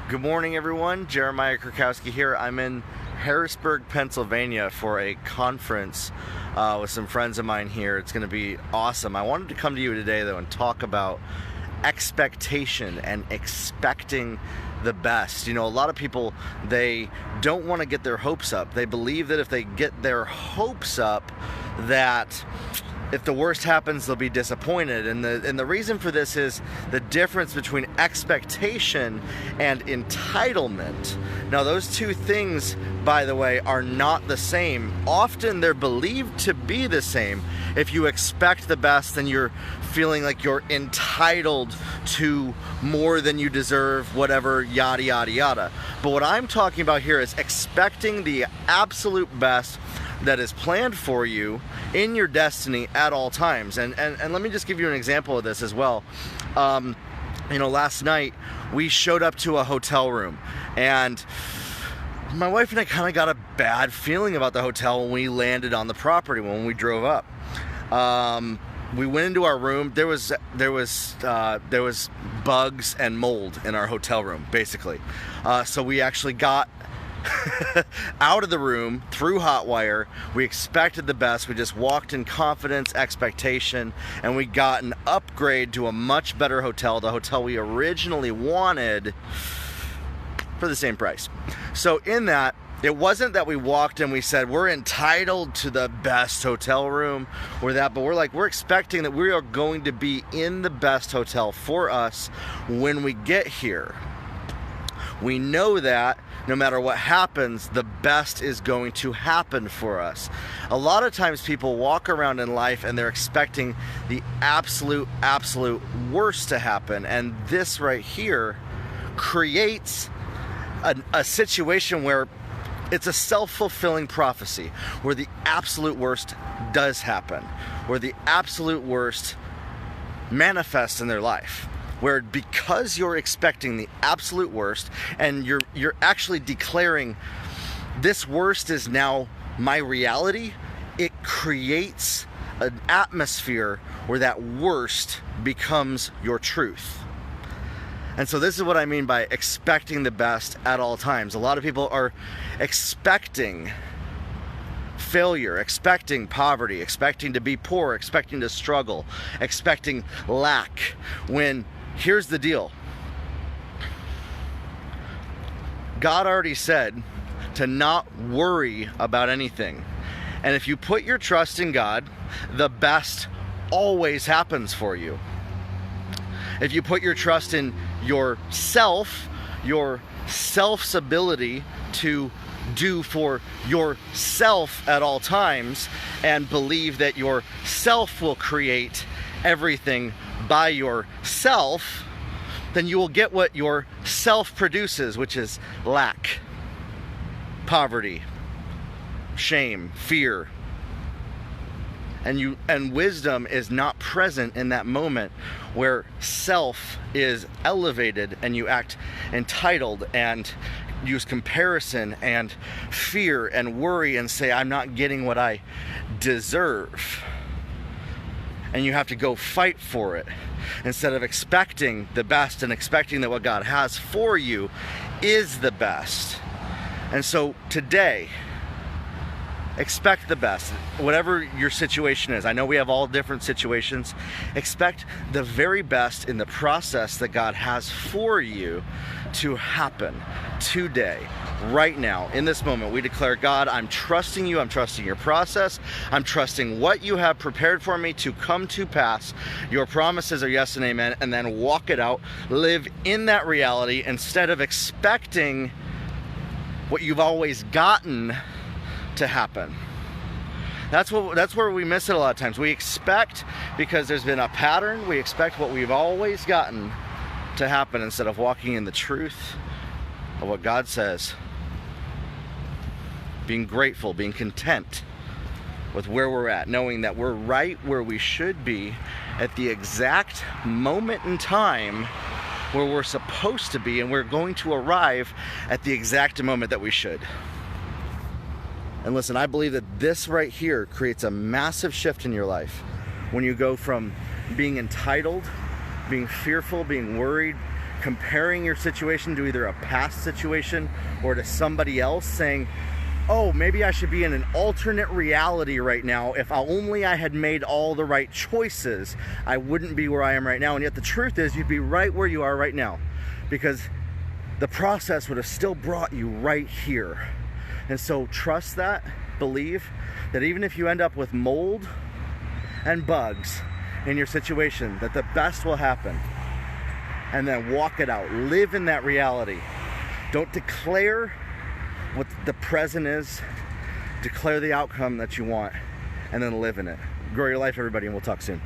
Good morning, everyone. Jeremiah Krakowski here. I'm in Harrisburg, Pennsylvania for a conference with some friends of mine here. It's going to be awesome. I wanted to come to you today, though, and talk about expectation and expecting the best. You know, a lot of people, they don't want to get their hopes up. They believe that if they get their hopes up, that if the worst happens, they'll be disappointed. And the reason for this is the difference between expectation and entitlement. Now, those two things, by the way, are not the same. Often they're believed to be the same. If you expect the best, then you're feeling like you're entitled to more than you deserve, whatever, yada, yada, yada. But what I'm talking about here is expecting the absolute best that is planned for you in your destiny at all times. And let me just give you an example of this as well. Last night we showed up to a hotel room, and my wife and I kind of got a bad feeling about the hotel when we landed on the property, when we drove up. We went into our room. There was bugs and mold in our hotel room, basically. So we actually got out of the room through hot wire. We expected the best. We just walked in confidence, expectation, and we got an upgrade to a much better hotel, the hotel we originally wanted, for the same price. So in that, it wasn't that we walked and we said we're entitled to the best hotel room or that, but we're expecting that we are going to be in the best hotel for us when we get here. We know that no matter what happens, the best is going to happen for us. A lot of times people walk around in life and they're expecting the absolute worst to happen. And this right here creates a situation where it's a self-fulfilling prophecy, where the absolute worst does happen, where the absolute worst manifests in their life. Where because you're expecting the absolute worst and you're actually declaring this worst is now my reality, it creates an atmosphere where that worst becomes your truth. And so this is what I mean by expecting the best at all times. A lot of people are expecting failure, expecting poverty, expecting to be poor, expecting to struggle, expecting lack, when here's the deal. God already said to not worry about anything. And if you put your trust in God, the best always happens for you. If you put your trust in yourself, your self's ability to do for yourself at all times, and believe that yourself will create everything by yourself, then you will get what your self produces, which is lack, poverty, shame, fear. And wisdom is not present in that moment where self is elevated and you act entitled and use comparison and fear and worry and say, I'm not getting what I deserve. And you have to go fight for it instead of expecting the best and expecting that what God has for you is the best. And so today, expect the best, whatever your situation is. I know we have all different situations. Expect the very best in the process that God has for you to happen today, right now, in this moment. We declare, God, I'm trusting you. I'm trusting your process. I'm trusting what you have prepared for me to come to pass. Your promises are yes and amen, and then walk it out. Live in that reality instead of expecting what you've always gotten to happen. That's where we miss it a lot of times. We expect because there's been a pattern. We expect what we've always gotten to happen instead of walking in the truth of what God says. Being grateful, being content with where we're at, knowing that we're right where we should be at the exact moment in time where we're supposed to be, and we're going to arrive at the exact moment that we should. And listen, I believe that this right here creates a massive shift in your life when you go from being entitled, being fearful, being worried, comparing your situation to either a past situation or to somebody else, saying, oh, maybe I should be in an alternate reality right now. If only I had made all the right choices, I wouldn't be where I am right now. And yet the truth is, you'd be right where you are right now, because the process would have still brought you right here. And so trust that, believe that even if you end up with mold and bugs in your situation, that the best will happen. And then walk it out. Live in that reality. Don't declare what the present is. Declare the outcome that you want, and then live in it. Grow your life, everybody, and we'll talk soon.